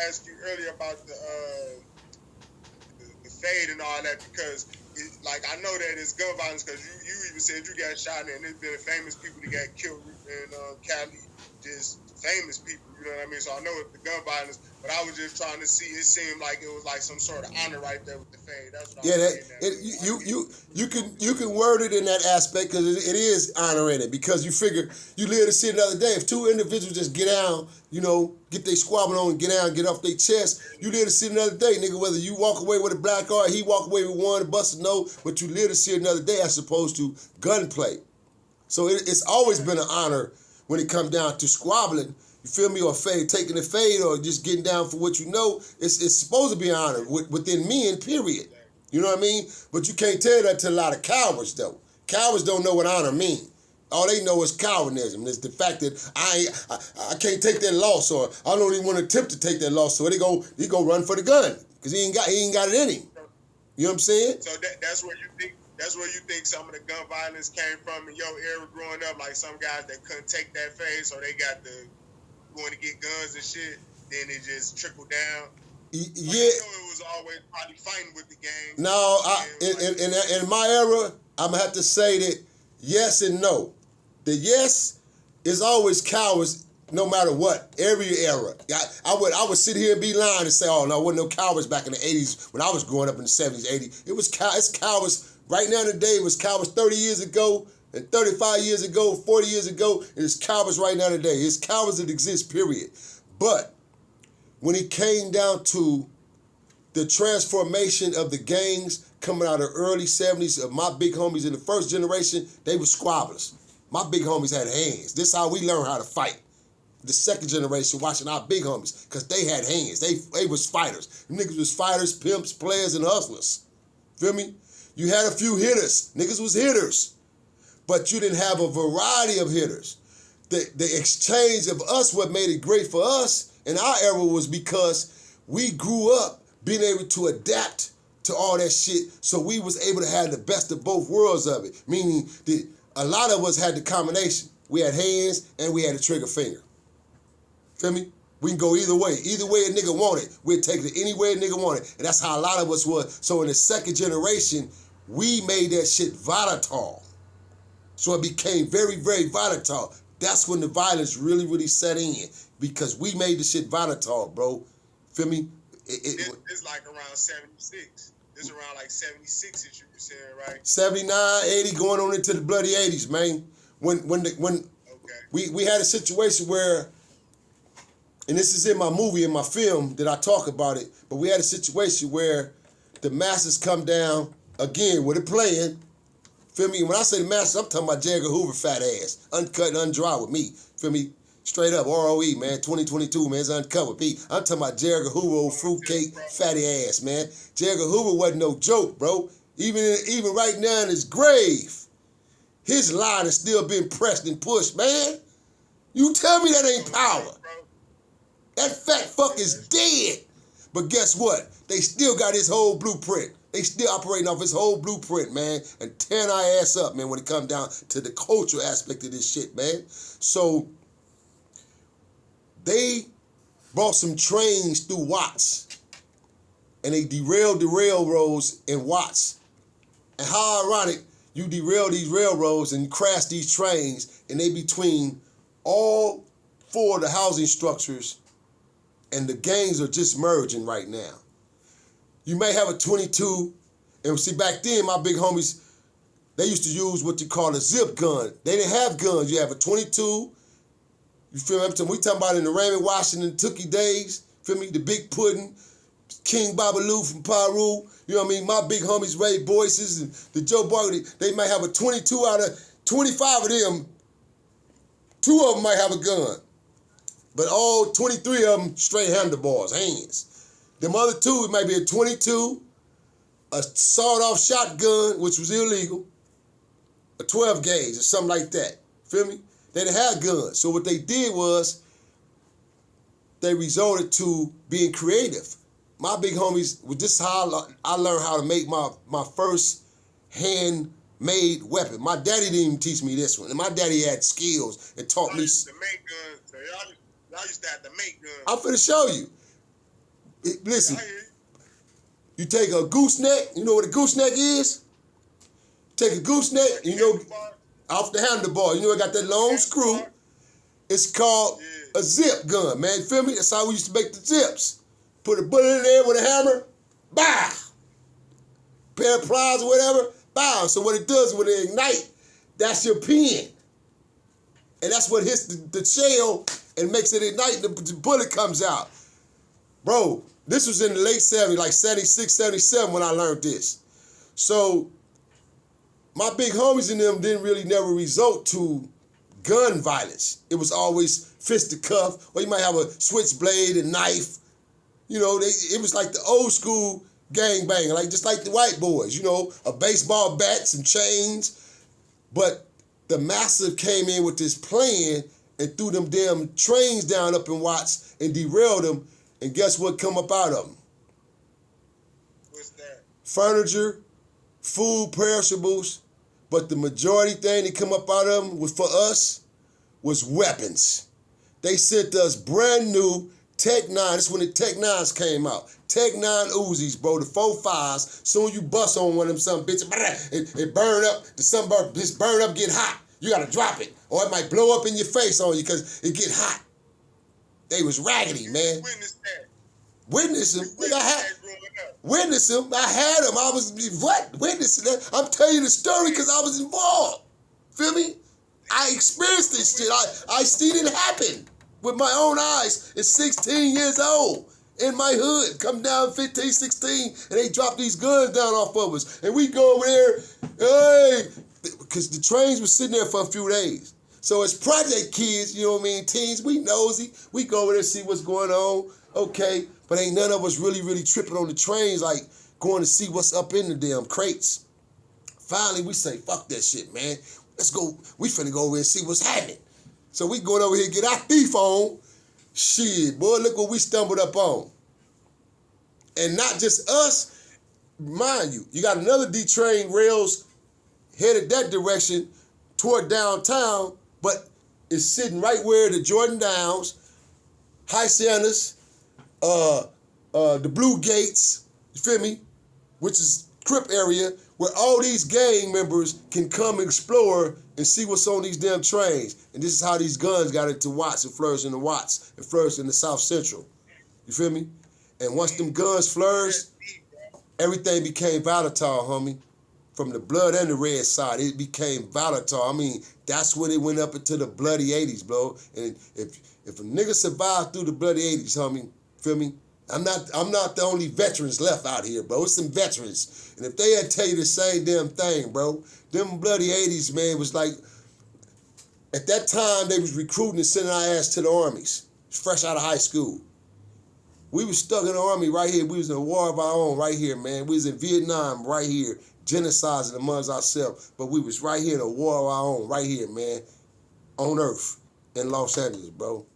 ask you earlier about the fade and all that because, like, I know that it's gun violence because you even said you got shot and there's been famous people that got killed in Cali, just famous people, you know what I mean? So I know it's the gun violence, but I was just trying to see. It seemed like it was like some sort of honor right there with the fade. That's what I was you can word it in that aspect because it is honor in it because you figure you live to see another day. If two individuals just get down, you know, get their squabble on, get down, get off their chest, you live to see another day, nigga. Whether you walk away with a black eye, he walk away with one, bust a no, but you live to see another day as opposed to gunplay. So it's always been an honor when it comes down to squabbling. You feel me? Or fade, taking a fade, or just getting down for what you know. It's supposed to be an honor within men, period. You know what I mean? But you can't tell that to a lot of cowards, though. Cowards don't know what honor means. All they know is cowardism. It's the fact that I can't take that loss, or I don't even want to attempt to take that loss. So he go run for the gun because he ain't got it in him. You know what I'm saying? So that's where you think. That's where you think some of the gun violence came from in your era growing up, like some guys that couldn't take that phase, so they got the going to get guns and shit. Then it just trickled down. Yeah, I know it was always probably fighting with the gang. No, in my era, I'm gonna have to say that yes and no. The yes is always cowards, no matter what. Every era, I would sit here and be lying and say, oh no, there wasn't no cowards back in the 80s when I was growing up in the 70s, 80s. It's cowards. Right now today, it was cowards 30 years ago, and 35 years ago, 40 years ago, and it's cowards right now today. It's cowards that exist, period. But when it came down to the transformation of the gangs coming out of the early 70s, of my big homies in the first generation, they were squabblers. My big homies had hands. This is how we learned how to fight. The second generation watching our big homies, because they had hands. They was fighters. Them niggas was fighters, pimps, players, and hustlers. Feel me? You had a few hitters. Niggas was hitters. But you didn't have a variety of hitters. The exchange of us, what made it great for us in our era was because we grew up being able to adapt to all that shit, so we was able to have the best of both worlds of it, meaning that a lot of us had the combination. We had hands and we had a trigger finger. Feel me? We can go either way. Either way a nigga want it, we'd take it any way a nigga want it. And that's how a lot of us was. So in the second generation, we made that shit volatile. So it became very, very volatile. That's when the violence really, really set in, because we made the shit volatile, bro. Feel me? It's like around 76. It's around like 76 that you were saying, right? 79, 80, going on into the bloody 80s, man. When we had a situation where, and this is in my movie, in my film that I talk about it, but we had a situation where the masses come down, again, with it playing. Feel me? When I say the masses, I'm talking about Edgar Hoover fat ass. Uncut and undry with me. Feel me? Straight up, ROE, man. 2022, man. It's uncut with me. I'm talking about Edgar Hoover, old fruitcake, fatty ass, man. Edgar Hoover wasn't no joke, bro. Even right now in his grave, his line is still being pressed and pushed, man. You tell me that ain't power. That fat fuck is dead. But guess what? They still got his whole blueprint. They still operating off his whole blueprint, man, and tearing our ass up, man, when it comes down to the cultural aspect of this shit, man. So they brought some trains through Watts, and they derailed the railroads in Watts. And how ironic, you derail these railroads and crash these trains, and they between all four of the housing structures, and the gangs are just merging right now. You may have a 22, and see, back then, my big homies, they used to use what you call a zip gun. They didn't have guns. You have a 22, you feel me? We talking about in the Raymond Washington Tookie days, feel me? The Big Puddin', King Babaloo from Paru, you know what I mean? My big homies, Ray Boyces, and the Joe Barkley, they might have a 22 out of 25 of them, 2 of them might have a gun. But all 23 of them straight handlebars, hands. Them other 2, it might be a 22, a sawed-off shotgun, which was illegal, a 12 gauge or something like that. Feel me? They didn't have guns. So what they did was they resorted to being creative. My big homies, this is how I learned how to make my first handmade weapon. My daddy didn't even teach me this one. And my daddy had skills and taught me. Y'all used to make guns. So y'all used to have to make guns. I'm finna show you. Listen, I hear you. you take a gooseneck. You know what a gooseneck is? Take a gooseneck. You know, off the handlebar. You know, it got that long screw. It's called a zip gun, man. You feel me? That's how we used to make the zips. Put a bullet in there with a hammer. Bah! Pair of pliers or whatever. Bow. So what it does when it ignite, that's your pin. And that's what hits the shell and makes it ignite, and the bullet comes out. Bro, this was in the late 70s, like 76, 77 when I learned this. So my big homies in them didn't really never resort to gun violence. It was always fisticuff, or you might have a switchblade and knife. You know, it was like the old school gang banging, like just like the white boys, you know, a baseball bat, some chains. But the Massive came in with this plan and threw them damn trains down up in Watts and derailed them. And guess what come up out of them? What's that? Furniture, food, perishables. But the majority thing that come up out of them was for us was weapons. They sent us brand new Tech 9. That's when the Tech 9s came out. Tech 9 Uzis, bro, the 4.5s. Soon you bust on one of them some bitches, it burn up. The sun burn up, get hot. You gotta drop it, or it might blow up in your face on you because it get hot. They was raggedy, man. Witness that. Witness them. Witness them. I had them. I was, what? Witnessing that. I'm telling you the story because I was involved. Feel me? I experienced this shit. I seen it happen with my own eyes at 16 years old. In my hood, come down 15, 16, and they drop these guns down off of us. And we go over there, hey, because the trains were sitting there for a few days. So as project kids, you know what I mean, teens, we nosy. We go over there, see what's going on, okay. But ain't none of us really tripping on the trains, like going to see what's up in the damn crates. Finally, we say, fuck that shit, man. Let's go, we finna go over and see what's happening. So we going over here, get our thief on. Shit, boy, look what we stumbled up on. And not just us, mind you, you got another D-train rails headed that direction toward downtown, but it's sitting right where the Jordan Downs, High Centers, the Blue Gates, you feel me? Which is Crip area, where all these gang members can come and explore and see what's on these damn trains. And this is how these guns got into Watts and flourished into Watts and flourished in the South Central. You feel me? And once them guns flourished, everything became volatile, homie. From the blood and the red side, it became volatile. I mean, that's when it went up into the bloody 80s, bro. And if a nigga survived through the bloody 80s, homie, feel me? I'm not the only veterans left out here, bro. It's some veterans. And if they had tell you the same damn thing, bro, them bloody 80s, man, was like, at that time, they was recruiting and sending our ass to the armies, fresh out of high school. We was stuck in the army right here. We was in a war of our own right here, man. We was in Vietnam right here, genociding amongst ourselves. But we was right here in a war of our own right here, man, on Earth in Los Angeles, bro.